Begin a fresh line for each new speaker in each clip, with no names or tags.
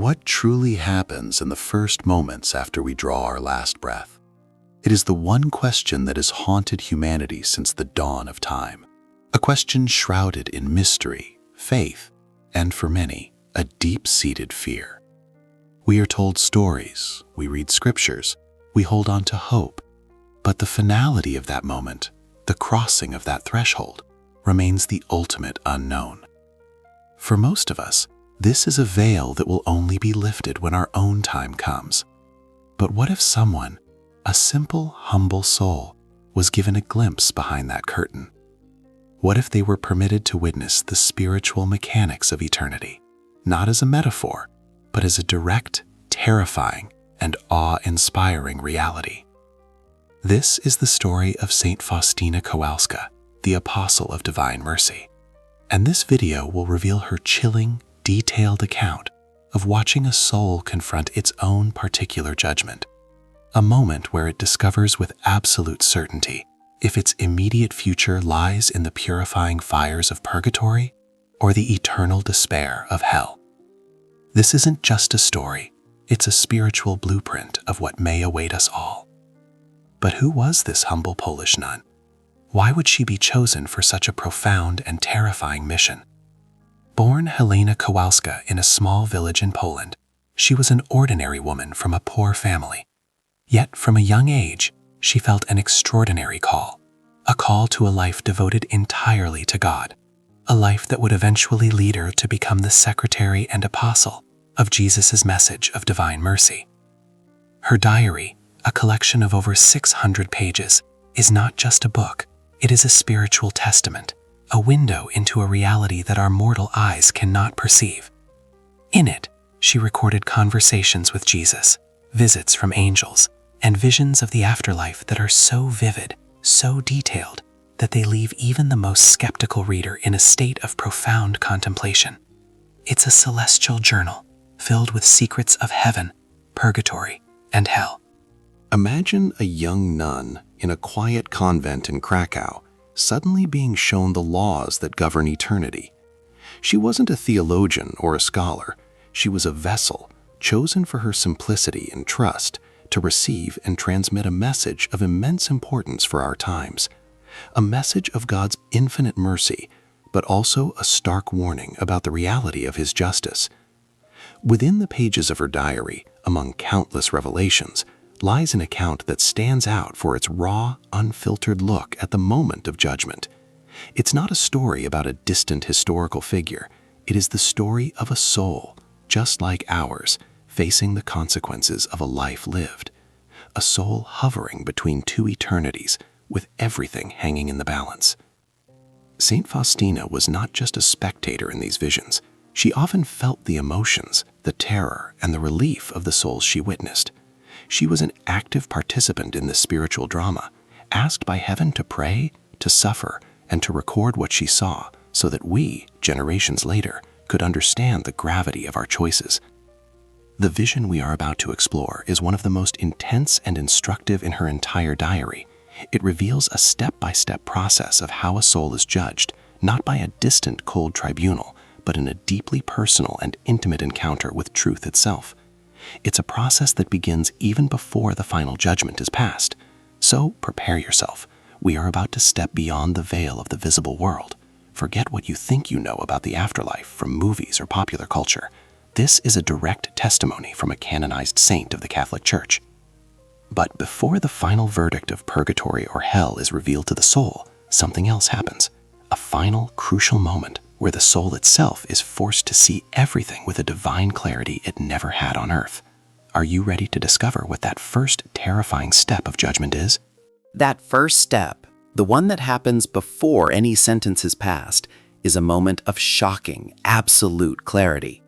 What truly happens in the first moments after we draw our last breath? It is the one question that has haunted humanity since the dawn of time. A question shrouded in mystery, faith, and for many, a deep-seated fear. We are told stories, we read scriptures, we hold on to hope, but the finality of that moment, the crossing of that threshold, remains the ultimate unknown. For most of us, this is a veil that will only be lifted when our own time comes. But what if someone, a simple, humble soul, was given a glimpse behind that curtain? What if they were permitted to witness the spiritual mechanics of eternity, not as a metaphor, but as a direct, terrifying, and awe-inspiring reality? This is the story of Saint Faustina Kowalska, the Apostle of Divine Mercy. And this video will reveal her chilling, detailed account of watching a soul confront its own particular judgment, a moment where it discovers with absolute certainty if its immediate future lies in the purifying fires of purgatory or the eternal despair of hell. This isn't just a story, it's a spiritual blueprint of what may await us all. But who was this humble Polish nun? Why would she be chosen for such a profound and terrifying mission? Born Helena Kowalska in a small village in Poland, she was an ordinary woman from a poor family. Yet from a young age, she felt an extraordinary call, a call to a life devoted entirely to God, a life that would eventually lead her to become the secretary and apostle of Jesus' message of divine mercy. Her diary, a collection of over 600 pages, is not just a book, it is a spiritual testament, a window into a reality that our mortal eyes cannot perceive. In it, she recorded conversations with Jesus, visits from angels, and visions of the afterlife that are so vivid, so detailed, that they leave even the most skeptical reader in a state of profound contemplation. It's a celestial journal filled with secrets of heaven, purgatory, and hell.
Imagine a young nun in a quiet convent in Krakow suddenly being shown the laws that govern eternity. She wasn't a theologian or a scholar. She was a vessel chosen for her simplicity and trust to receive and transmit a message of immense importance for our times, a message of God's infinite mercy, but also a stark warning about the reality of His justice. Within the pages of her diary, among countless revelations, lies an account that stands out for its raw, unfiltered look at the moment of judgment. It's not a story about a distant historical figure. It is the story of a soul, just like ours, facing the consequences of a life lived. A soul hovering between two eternities, with everything hanging in the balance. Saint Faustina was not just a spectator in these visions. She often felt the emotions, the terror, and the relief of the souls she witnessed. She was an active participant in the spiritual drama, asked by heaven to pray, to suffer, and to record what she saw so that we, generations later, could understand the gravity of our choices. The vision we are about to explore is one of the most intense and instructive in her entire diary. It reveals a step-by-step process of how a soul is judged, not by a distant, cold tribunal, but in a deeply personal and intimate encounter with truth itself. It's a process that begins even before the final judgment is passed. So prepare yourself. We are about to step beyond the veil of the visible world. Forget what you think you know about the afterlife from movies or popular culture. This is a direct testimony from a canonized saint of the Catholic Church. But before the final verdict of purgatory or hell is revealed to the soul, something else happens. A final, crucial moment where the soul itself is forced to see everything with a divine clarity it never had on earth. Are you ready to discover what that first terrifying step of judgment is?
That first step, the one that happens before any sentence is passed, is a moment of shocking, absolute clarity.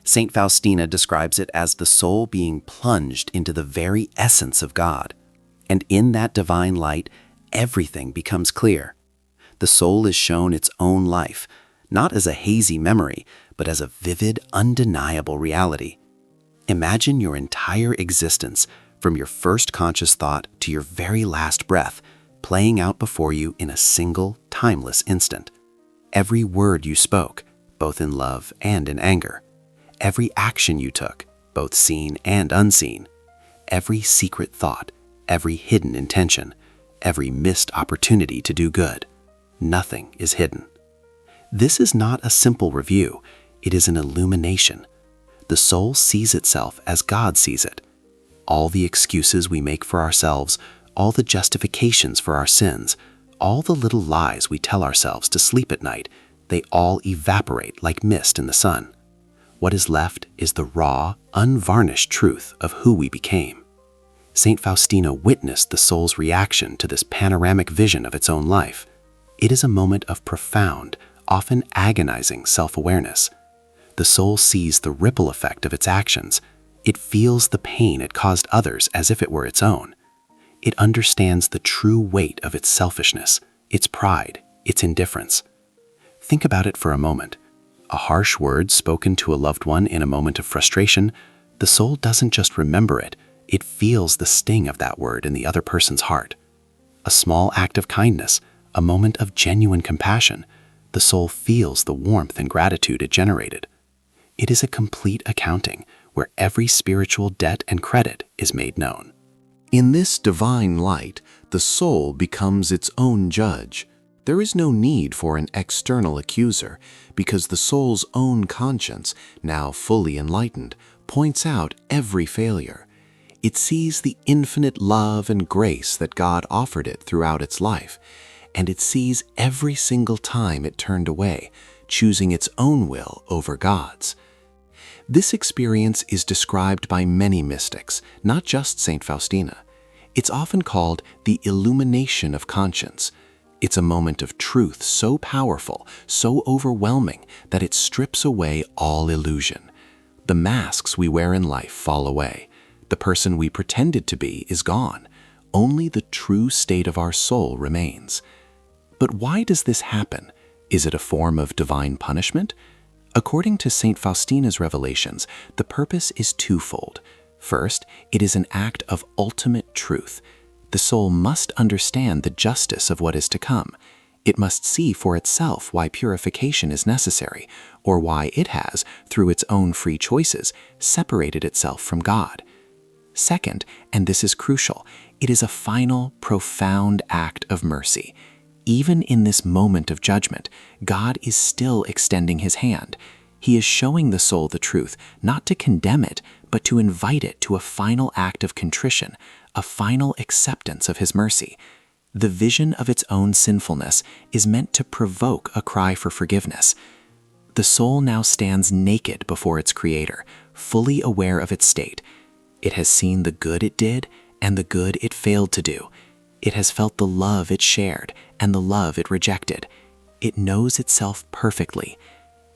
Saint Faustina describes it as the soul being plunged into the very essence of God. And in that divine light, everything becomes clear. The soul is shown its own life, not as a hazy memory, but as a vivid, undeniable reality. Imagine your entire existence, from your first conscious thought to your very last breath, playing out before you in a single, timeless instant. Every word you spoke, both in love and in anger. every action you took, both seen and unseen, every secret thought, every hidden intention, every missed opportunity to do good. Nothing is hidden. This is not a simple review, it is an illumination. The soul sees itself as God sees it. All the excuses we make for ourselves, all the justifications for our sins, all the little lies we tell ourselves to sleep at night, they all evaporate like mist in the sun. What is left is the raw, unvarnished truth of who we became. Saint Faustina witnessed the soul's reaction to this panoramic vision of its own life. It is a moment of profound, often agonizing self-awareness. The soul sees the ripple effect of its actions. It feels the pain it caused others as if it were its own. It understands the true weight of its selfishness, its pride, its indifference. Think about it for a moment. A harsh word spoken to a loved one in a moment of frustration, the soul doesn't just remember it, it feels the sting of that word in the other person's heart. A small act of kindness, a moment of genuine compassion, the soul feels the warmth and gratitude it generated. It is a complete accounting where every spiritual debt and credit is made known.
In this divine light, the soul becomes its own judge. There is no need for an external accuser, because the soul's own conscience, now fully enlightened, points out every failure. It sees the infinite love and grace that God offered it throughout its life, and it sees every single time it turned away, choosing its own will over God's. This experience is described by many mystics, not just Saint Faustina. It's often called the illumination of conscience. It's a moment of truth so powerful, so overwhelming, that it strips away all illusion. The masks we wear in life fall away. The person we pretended to be is gone. Only the true state of our soul remains. But why does this happen? Is it a form of divine punishment? According to Saint Faustina's revelations, the purpose is twofold. First, it is an act of ultimate truth. The soul must understand the justice of what is to come. It must see for itself why purification is necessary, or why it has, through its own free choices, separated itself from God. Second, and this is crucial, it is a final, profound act of mercy. Even in this moment of judgment, God is still extending His hand. He is showing the soul the truth, not to condemn it, but to invite it to a final act of contrition, a final acceptance of His mercy. The vision of its own sinfulness is meant to provoke a cry for forgiveness. The soul now stands naked before its Creator, fully aware of its state. It has seen the good it did and the good it failed to do. It has felt the love it shared and the love it rejected. It knows itself perfectly.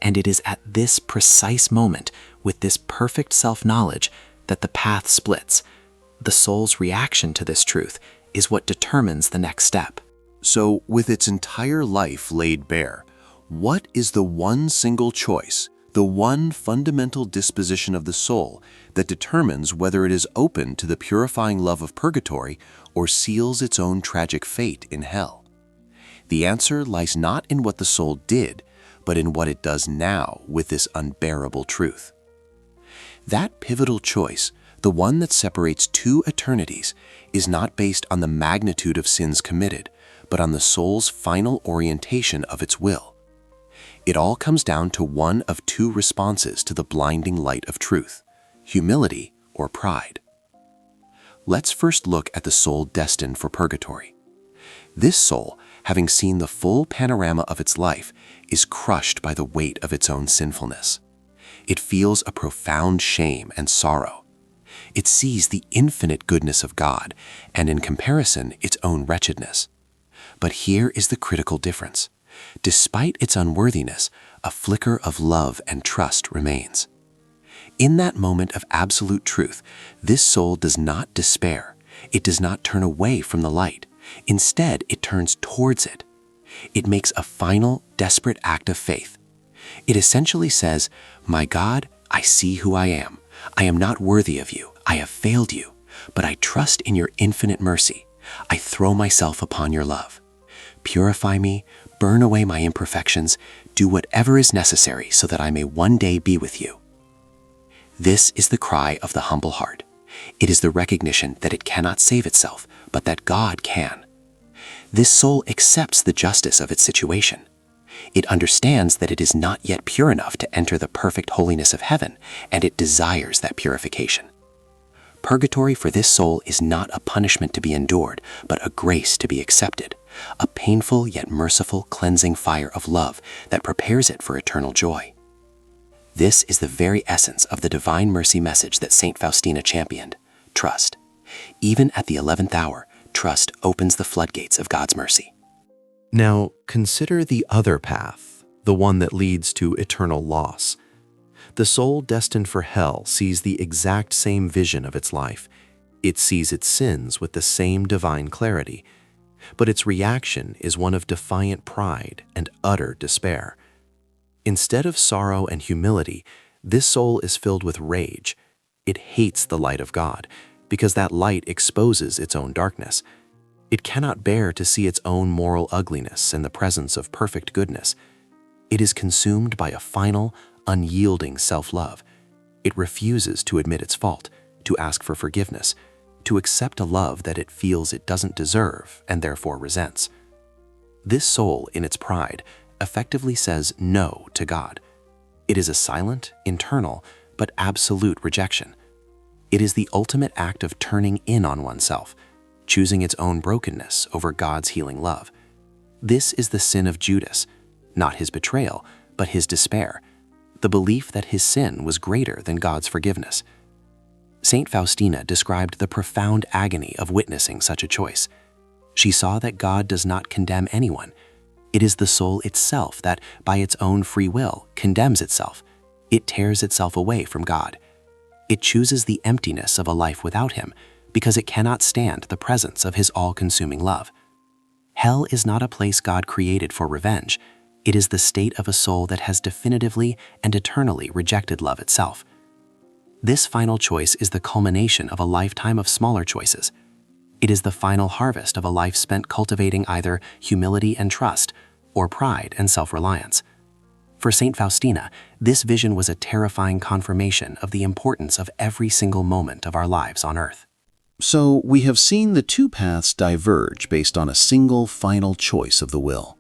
And it is at this precise moment, with this perfect self-knowledge, that the path splits. The soul's reaction to this truth is what determines the next step. So, with its entire life laid bare, what is the one single choice, the one fundamental disposition of the soul that determines whether it is open to the purifying love of purgatory or seals its own tragic fate in hell? The answer lies not in what the soul did, but in what it does now with this unbearable truth. That pivotal choice, the one that separates two eternities, is not based on the magnitude of sins committed, but on the soul's final orientation of its will. It all comes down to one of two responses to the blinding light of truth: humility or pride. Let's first look at the soul destined for purgatory. This soul, having seen the full panorama of its life, is crushed by the weight of its own sinfulness. It feels a profound shame and sorrow. It sees the infinite goodness of God, and in comparison, its own wretchedness. But here is the critical difference. Despite its unworthiness, a flicker of love and trust remains. In that moment of absolute truth, this soul does not despair. It does not turn away from the light. Instead, it turns towards it. It makes a final, desperate act of faith. It essentially says, "My God, I see who I am. I am not worthy of you. I have failed you. But I trust in your infinite mercy. I throw myself upon your love. Purify me, burn away my imperfections, do whatever is necessary so that I may one day be with you."
This is the cry of the humble heart. It is the recognition that it cannot save itself, but that God can. This soul accepts the justice of its situation. It understands that it is not yet pure enough to enter the perfect holiness of heaven, and it desires that purification. Purgatory for this soul is not a punishment to be endured, but a grace to be accepted, a painful yet merciful cleansing fire of love that prepares it for eternal joy. This is the very essence of the divine mercy message that Saint Faustina championed: trust. Even at the 11th hour, trust opens the floodgates of God's mercy.
Now, consider the other path, the one that leads to eternal loss. The soul destined for hell sees the exact same vision of its life. It sees its sins with the same divine clarity, but its reaction is one of defiant pride and utter despair. Instead of sorrow and humility, this soul is filled with rage. It hates the light of God, because that light exposes its own darkness. It cannot bear to see its own moral ugliness in the presence of perfect goodness. It is consumed by a final, unyielding self-love. It refuses to admit its fault, to ask for forgiveness, to accept a love that it feels it doesn't deserve and therefore resents. This soul, in its pride, effectively says no to God. It is a silent, internal, but absolute rejection. It is the ultimate act of turning in on oneself, choosing its own brokenness over God's healing love. This is the sin of Judas, not his betrayal, but his despair, the belief that his sin was greater than God's forgiveness. Saint Faustina described the profound agony of witnessing such a choice. She saw that God does not condemn anyone. It is the soul itself that, by its own free will, condemns itself. It tears itself away from God. It chooses the emptiness of a life without Him, because it cannot stand the presence of His all-consuming love. Hell is not a place God created for revenge. It is the state of a soul that has definitively and eternally rejected love itself. This final choice is the culmination of a lifetime of smaller choices. It is the final harvest of a life spent cultivating either humility and trust or pride and self-reliance. For Saint Faustina, this vision was a terrifying confirmation of the importance of every single moment of our lives on earth.
So we have seen the two paths diverge based on a single final choice of the will.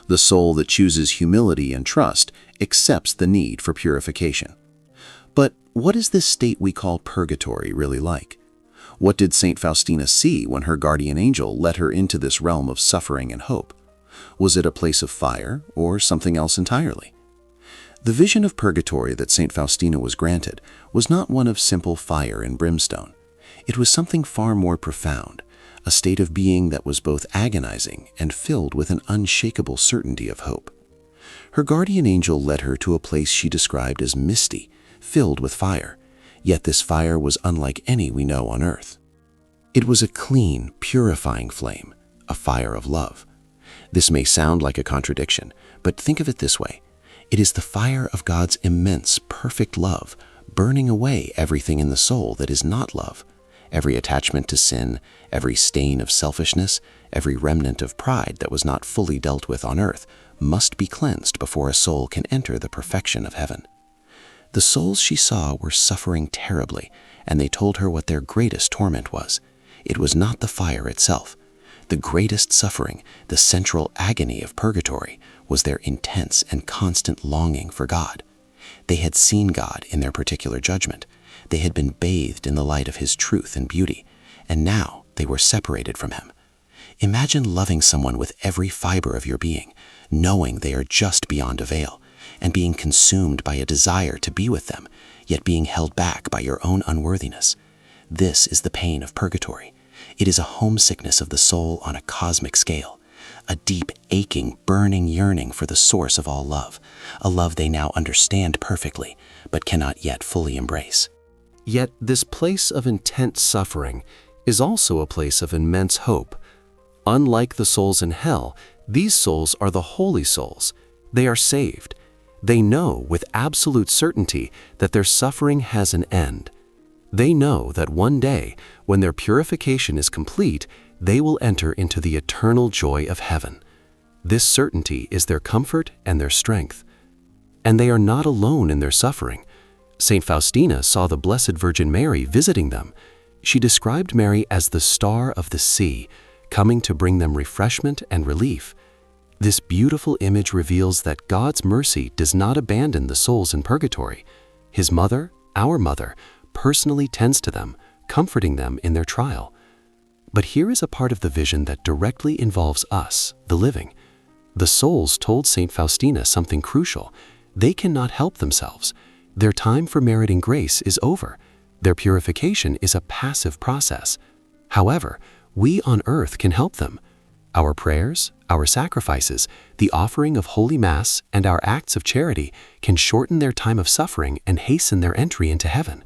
The soul that chooses humility and trust accepts the need for purification. But what is this state we call purgatory really like? What did Saint Faustina see when her guardian angel led her into this realm of suffering and hope? Was it a place of fire or something else entirely? The vision of purgatory that Saint Faustina was granted was not one of simple fire and brimstone. It was something far more profound, a state of being that was both agonizing and filled with an unshakable certainty of hope. Her guardian angel led her to a place she described as misty, filled with fire, yet this fire was unlike any we know on earth. It was a clean, purifying flame, a fire of love. This may sound like a contradiction, but think of it this way. It is the fire of God's immense, perfect love, burning away everything in the soul that is not love. Every attachment to sin, every stain of selfishness, every remnant of pride that was not fully dealt with on earth must be cleansed before a soul can enter the perfection of heaven. The souls she saw were suffering terribly, and they told her what their greatest torment was. It was not the fire itself. The greatest suffering, the central agony of purgatory, was their intense and constant longing for God. They had seen God in their particular judgment. They had been bathed in the light of His truth and beauty, and now they were separated from Him. Imagine loving someone with every fiber of your being, knowing they are just beyond a veil, and being consumed by a desire to be with them, yet being held back by your own unworthiness. This is the pain of purgatory. It is a homesickness of the soul on a cosmic scale, a deep, aching, burning yearning for the source of all love, a love they now understand perfectly, but cannot yet fully embrace.
Yet this place of intense suffering is also a place of immense hope. Unlike the souls in hell, these souls are the holy souls. They are saved. They know with absolute certainty that their suffering has an end. They know that one day, when their purification is complete, they will enter into the eternal joy of heaven. This certainty is their comfort and their strength. And they are not alone in their suffering. Saint Faustina saw the Blessed Virgin Mary visiting them. She described Mary as the star of the sea, coming to bring them refreshment and relief. This beautiful image reveals that God's mercy does not abandon the souls in purgatory. His mother, our mother, personally tends to them, comforting them in their trial. But here is a part of the vision that directly involves us, the living. The souls told Saint Faustina something crucial. They cannot help themselves. Their time for meriting grace is over. Their purification is a passive process. However, we on earth can help them. Our prayers, our sacrifices, the offering of Holy Mass, and our acts of charity can shorten their time of suffering and hasten their entry into heaven.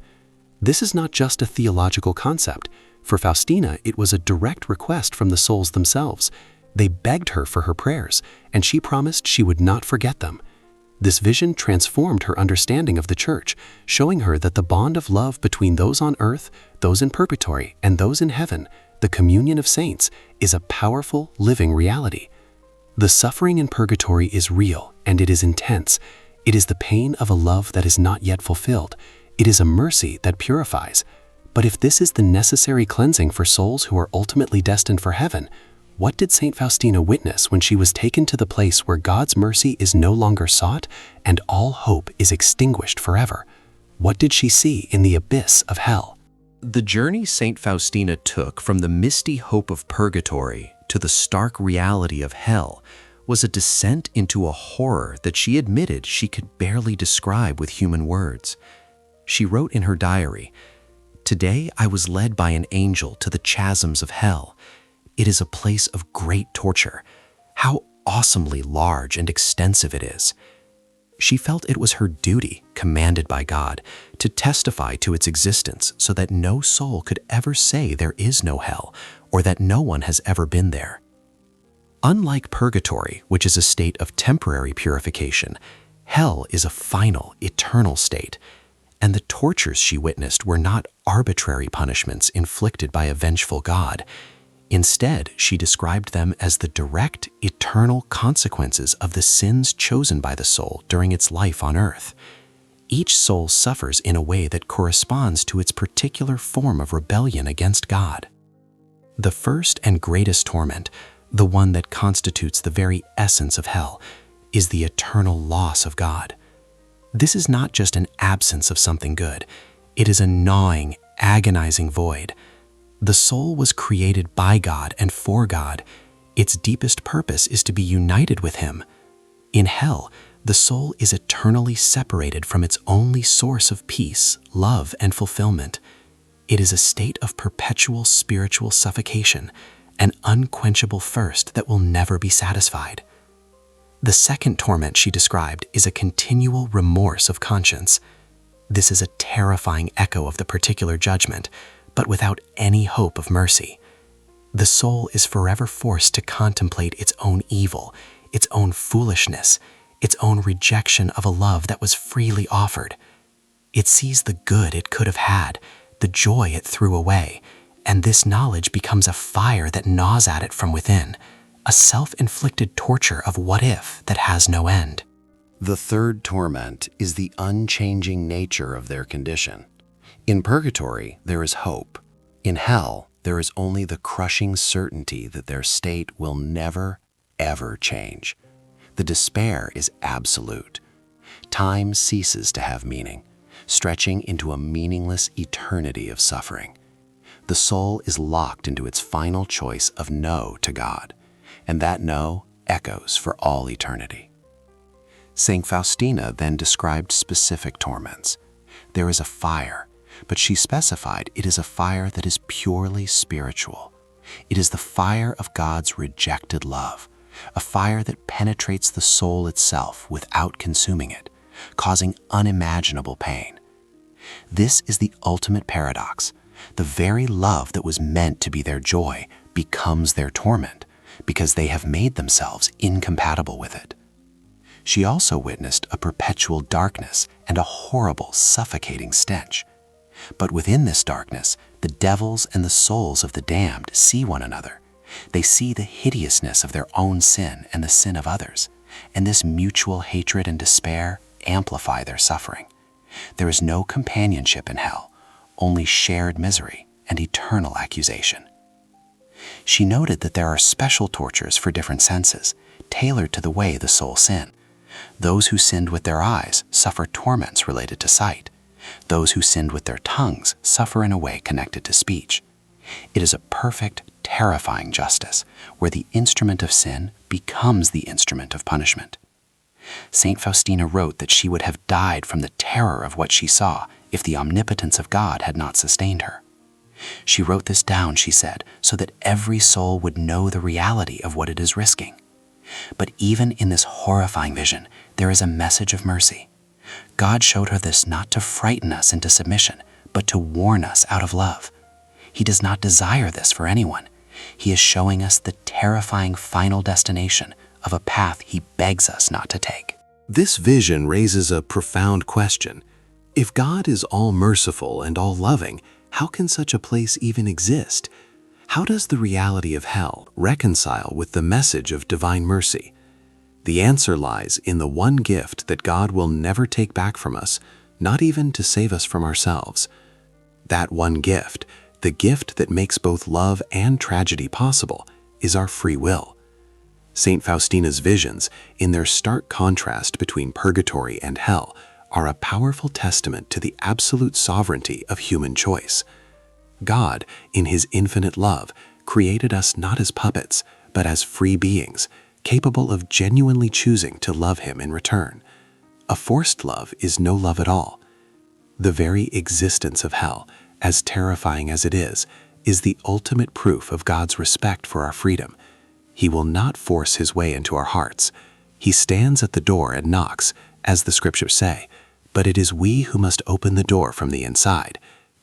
This is not just a theological concept. For Faustina, it was a direct request from the souls themselves. They begged her for her prayers, and she promised she would not forget them. This vision transformed her understanding of the Church, showing her that the bond of love between those on earth, those in purgatory, and those in heaven, the communion of saints, is a powerful, living reality. The suffering in purgatory is real, and it is intense. It is the pain of a love that is not yet fulfilled. It is a mercy that purifies. But if this is the necessary cleansing for souls who are ultimately destined for heaven, what did Saint Faustina witness when she was taken to the place where God's mercy is no longer sought and all hope is extinguished forever? What did she see in the abyss of hell?
The journey Saint Faustina took from the misty hope of purgatory to the stark reality of hell was a descent into a horror that she admitted she could barely describe with human words. She wrote in her diary, "Today I was led by an angel to the chasms of hell. It is a place of great torture. How awesomely large and extensive it is." She felt it was her duty, commanded by God, to testify to its existence so that no soul could ever say there is no hell or that no one has ever been there. Unlike purgatory, which is a state of temporary purification, hell is a final, eternal state. And the tortures she witnessed were not arbitrary punishments inflicted by a vengeful God. Instead, she described them as the direct, eternal consequences of the sins chosen by the soul during its life on earth. Each soul suffers in a way that corresponds to its particular form of rebellion against God. The first and greatest torment, the one that constitutes the very essence of hell, is the eternal loss of God. This is not just an absence of something good. It is a gnawing, agonizing void. The soul was created by God and for God. Its deepest purpose is to be united with Him. In hell, the soul is eternally separated from its only source of peace, love, and fulfillment. It is a state of perpetual spiritual suffocation, an unquenchable thirst that will never be satisfied. The second torment she described is a continual remorse of conscience. This is a terrifying echo of the particular judgment, but without any hope of mercy. The soul is forever forced to contemplate its own evil, its own foolishness, its own rejection of a love that was freely offered. It sees the good it could have had, the joy it threw away, and this knowledge becomes a fire that gnaws at it from within, a self-inflicted torture of what if that has no end.
The third torment is the unchanging nature of their condition. In purgatory, there is hope. In hell, there is only the crushing certainty that their state will never, ever change. The despair is absolute. Time ceases to have meaning, stretching into a meaningless eternity of suffering. The soul is locked into its final choice of no to God, and that no echoes for all eternity. Saint Faustina then described specific torments. There is a fire, but she specified it is a fire that is purely spiritual. It is the fire of God's rejected love, a fire that penetrates the soul itself without consuming it, causing unimaginable pain. This is the ultimate paradox. The very love that was meant to be their joy becomes their torment, because they have made themselves incompatible with it. She also witnessed a perpetual darkness and a horrible, suffocating stench. But within this darkness, the devils and the souls of the damned see one another. They see the hideousness of their own sin and the sin of others, and this mutual hatred and despair amplify their suffering.
There is no companionship in hell, only shared misery and eternal accusation. She noted that there are special tortures for different senses, tailored to the way the soul sinned. Those who sinned with their eyes suffer torments related to sight. Those who sinned with their tongues suffer in a way connected to speech. It is a perfect, terrifying justice, where the instrument of sin becomes the instrument of punishment. Saint Faustina wrote that she would have died from the terror of what she saw if the omnipotence of God had not sustained her. She wrote this down, she said, so that every soul would know the reality of what it is risking. But even in this horrifying vision, there is a message of mercy. God showed her this not to frighten us into submission, but to warn us out of love. He does not desire this for anyone. He is showing us the terrifying final destination of a path he begs us not to take.
This vision raises a profound question. If God is all-merciful and all-loving, how can such a place even exist? How does the reality of hell reconcile with the message of divine mercy? The answer lies in the one gift that God will never take back from us, not even to save us from ourselves. That one gift, the gift that makes both love and tragedy possible, is our free will. Saint Faustina's visions, in their stark contrast between purgatory and hell, are a powerful testament to the absolute sovereignty of human choice. God, in His infinite love, created us not as puppets, but as free beings, capable of genuinely choosing to love Him in return. A forced love is no love at all. The very existence of hell, as terrifying as it is the ultimate proof of God's respect for our freedom. He will not force His way into our hearts. He stands at the door and knocks, as the scriptures say, but it is we who must open the door from the inside.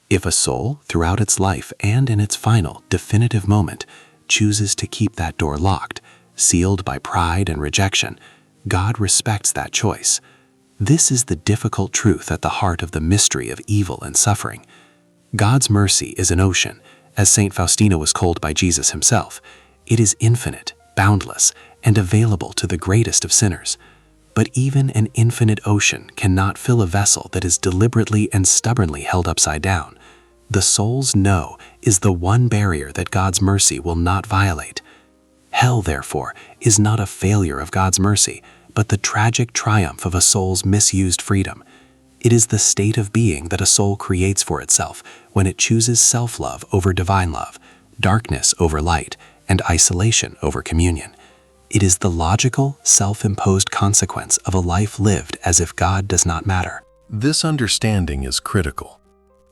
If a soul, throughout its life and in its final, definitive moment, chooses to keep that door locked, sealed by pride and rejection, God respects that choice. This is the difficult truth at the heart of the mystery of evil and suffering. God's mercy is an ocean, as Saint Faustina was called by Jesus Himself. It is infinite, boundless, and available to the greatest of sinners. But even an infinite ocean cannot fill a vessel that is deliberately and stubbornly held upside down. The soul's no is the one barrier that God's mercy will not violate. Hell, therefore, is not a failure of God's mercy, but the tragic triumph of a soul's misused freedom. It is the state of being that a soul creates for itself when it chooses self-love over divine love, darkness over light, and isolation over communion. It is the logical, self-imposed consequence of a life lived as if God does not matter.
This understanding is critical.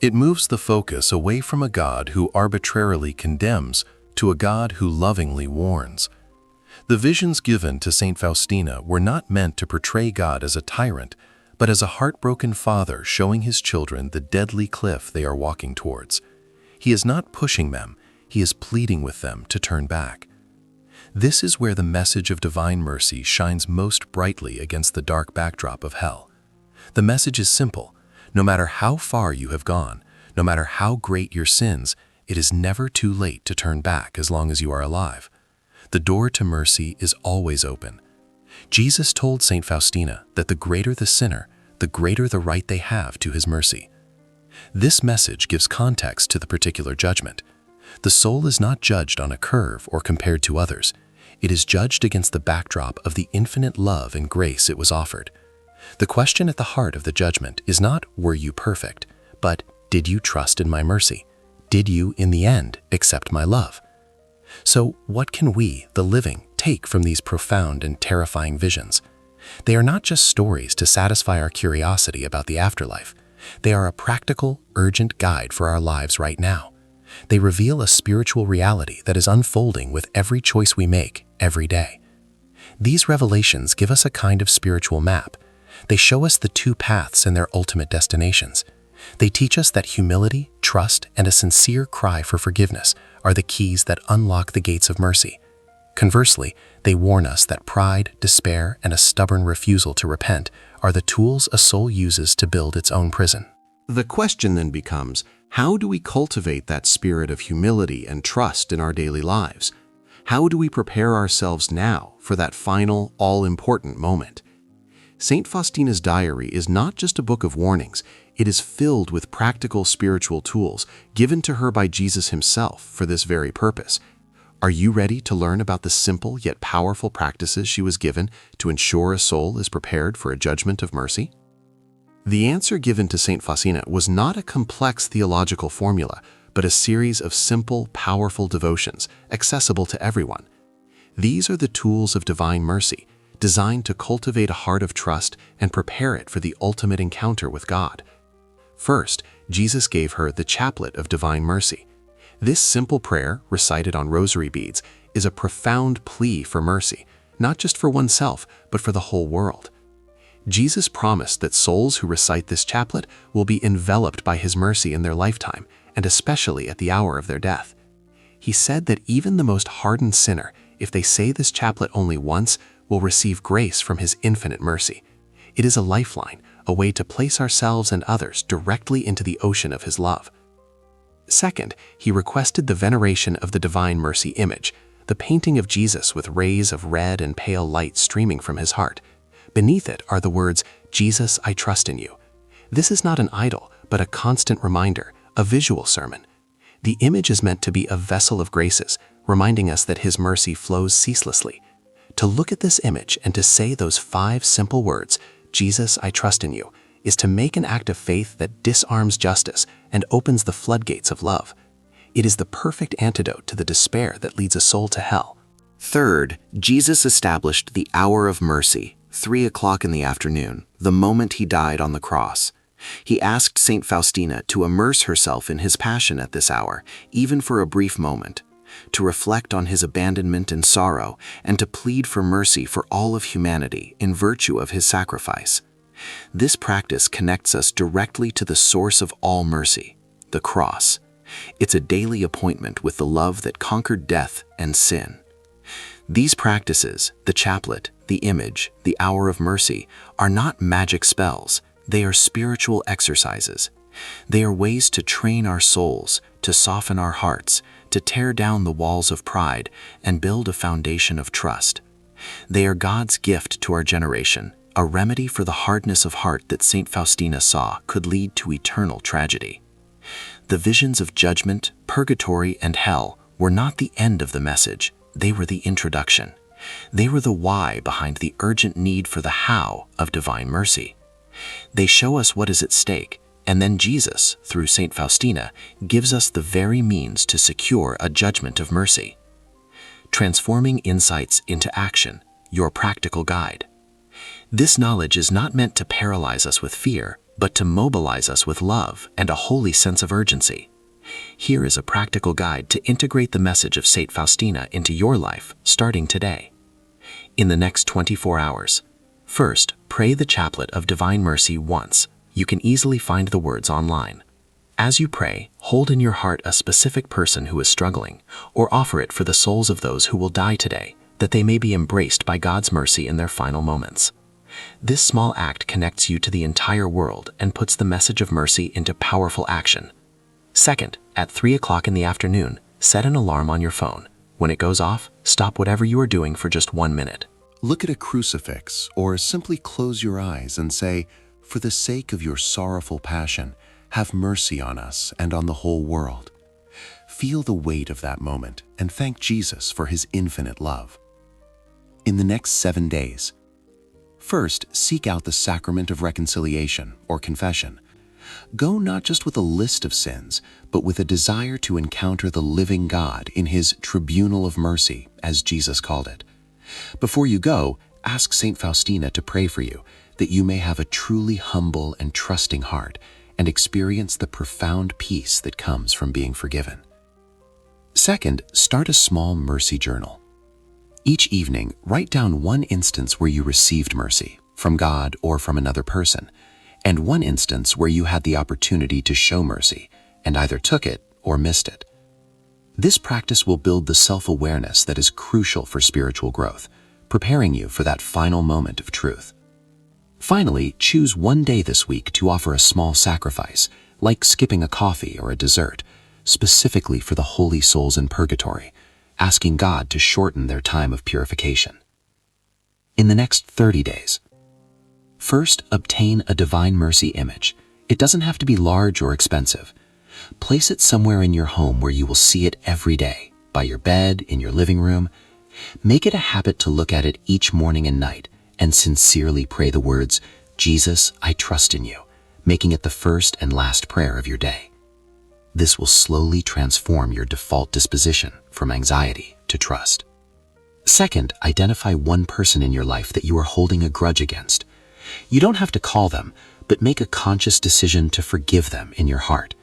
It moves the focus away from a God who arbitrarily condemns to a God who lovingly warns. The visions given to Saint Faustina were not meant to portray God as a tyrant, but as a heartbroken father showing his children the deadly cliff they are walking towards. He is not pushing them, He is pleading with them to turn back. This is where the message of divine mercy shines most brightly against the dark backdrop of hell. The message is simple. No matter how far you have gone, no matter how great your sins, it is never too late to turn back as long as you are alive. The door to mercy is always open. Jesus told Saint Faustina that the greater the sinner, the greater the right they have to His mercy. This message gives context to the particular judgment. The soul is not judged on a curve or compared to others. It is judged against the backdrop of the infinite love and grace it was offered. The question at the heart of the judgment is not, were you perfect, but did you trust in my mercy? Did you, in the end, accept my love? So what can we, the living, take from these profound and terrifying visions? They are not just stories to satisfy our curiosity about the afterlife. They are a practical, urgent guide for our lives right now. They reveal a spiritual reality that is unfolding with every choice we make every day. These revelations give us a kind of spiritual map. They show us the two paths and their ultimate destinations. They teach us that humility, trust, and a sincere cry for forgiveness are the keys that unlock the gates of mercy. Conversely, they warn us that pride, despair, and a stubborn refusal to repent are the tools a soul uses to build its own prison.
The question then becomes, how do we cultivate that spirit of humility and trust in our daily lives? How do we prepare ourselves now for that final, all-important moment? Saint Faustina's diary is not just a book of warnings, it is filled with practical spiritual tools given to her by Jesus himself for this very purpose. Are you ready to learn about the simple yet powerful practices she was given to ensure a soul is prepared for a judgment of mercy? The answer given to Saint Faustina was not a complex theological formula, but a series of simple, powerful devotions accessible to everyone. These are the tools of divine mercy, designed to cultivate a heart of trust and prepare it for the ultimate encounter with God. First, Jesus gave her the chaplet of divine mercy. This simple prayer, recited on rosary beads, is a profound plea for mercy, not just for oneself, but for the whole world. Jesus promised that souls who recite this chaplet will be enveloped by his mercy in their lifetime, and especially at the hour of their death. He said that even the most hardened sinner, if they say this chaplet only once, will receive grace from his infinite mercy. It is a lifeline, a way to place ourselves and others directly into the ocean of his love. Second, he requested the veneration of the Divine Mercy image, the painting of Jesus with rays of red and pale light streaming from his heart. Beneath it are the words, "Jesus, I trust in you." This is not an idol, but a constant reminder, a visual sermon. The image is meant to be a vessel of graces, reminding us that his mercy flows ceaselessly. To look at this image and to say those 5 simple words, "Jesus, I trust in you," is to make an act of faith that disarms justice and opens the floodgates of love. It is the perfect antidote to the despair that leads a soul to hell. Third, Jesus established the hour of mercy, 3 o'clock in the afternoon, the moment he died on the cross. He asked Saint Faustina to immerse herself in his passion at this hour, even for a brief moment, to reflect on his abandonment and sorrow, and to plead for mercy for all of humanity in virtue of his sacrifice. This practice connects us directly to the source of all mercy, the cross. It's a daily appointment with the love that conquered death and sin. These practices, the chaplet, the image, the hour of mercy, are not magic spells. They are spiritual exercises. They are ways to train our souls, to soften our hearts, to tear down the walls of pride and build a foundation of trust. They are God's gift to our generation, a remedy for the hardness of heart that Saint Faustina saw could lead to eternal tragedy. The visions of judgment, purgatory, and hell were not the end of the message. They were the introduction. They were the why behind the urgent need for the how of divine mercy. They show us what is at stake, and then Jesus, through Saint Faustina, gives us the very means to secure a judgment of mercy. Transforming insights into action, your practical guide. This knowledge is not meant to paralyze us with fear, but to mobilize us with love and a holy sense of urgency. Here is a practical guide to integrate the message of Saint Faustina into your life, starting today. In the next 24 hours, first, pray the chaplet of divine mercy once. You can easily find the words online. As you pray, hold in your heart a specific person who is struggling, or offer it for the souls of those who will die today, that they may be embraced by God's mercy in their final moments. This small act connects you to the entire world and puts the message of mercy into powerful action. Second, at 3 o'clock in the afternoon, set an alarm on your phone. When it goes off, stop whatever you are doing for just 1 minute.
Look at a crucifix or simply close your eyes and say, "For the sake of your sorrowful passion, have mercy on us and on the whole world." Feel the weight of that moment and thank Jesus for his infinite love. In the next 7 days, first, seek out the sacrament of reconciliation or confession. Go not just with a list of sins, but with a desire to encounter the living God in his tribunal of mercy, as Jesus called it. Before you go, ask Saint Faustina to pray for you, that you may have a truly humble and trusting heart and experience the profound peace that comes from being forgiven. Second, start a small mercy journal. Each evening, write down one instance where you received mercy, from God or from another person, and one instance where you had the opportunity to show mercy and either took it or missed it. This practice will build the self-awareness that is crucial for spiritual growth, preparing you for that final moment of truth. Finally, choose one day this week to offer a small sacrifice, like skipping a coffee or a dessert, specifically for the holy souls in purgatory, asking God to shorten their time of purification. In the next 30 days,
First, obtain a Divine Mercy image. It doesn't have to be large or expensive. Place it somewhere in your home where you will see it every day, by your bed, in your living room. Make it a habit to look at it each morning and night and sincerely pray the words, "Jesus, I trust in you," making it the first and last prayer of your day. This will slowly transform your default disposition from anxiety to trust. Second, identify one person in your life that you are holding a grudge against. You don't have to call them, but make a conscious decision to forgive them in your heart.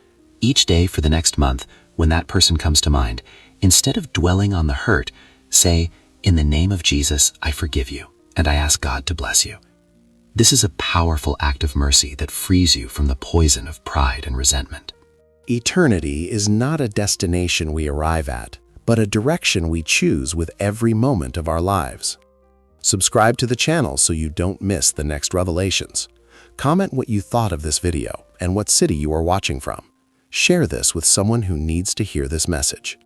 Each day for the next month, when that person comes to mind, instead of dwelling on the hurt, say, "In the name of Jesus, I forgive you, and I ask God to bless you." This is a powerful act of mercy that frees you from the poison of pride and resentment.
Eternity is not a destination we arrive at, but a direction we choose with every moment of our lives. Subscribe to the channel so you don't miss the next revelations. Comment what you thought of this video and what city you are watching from. Share this with someone who needs to hear this message.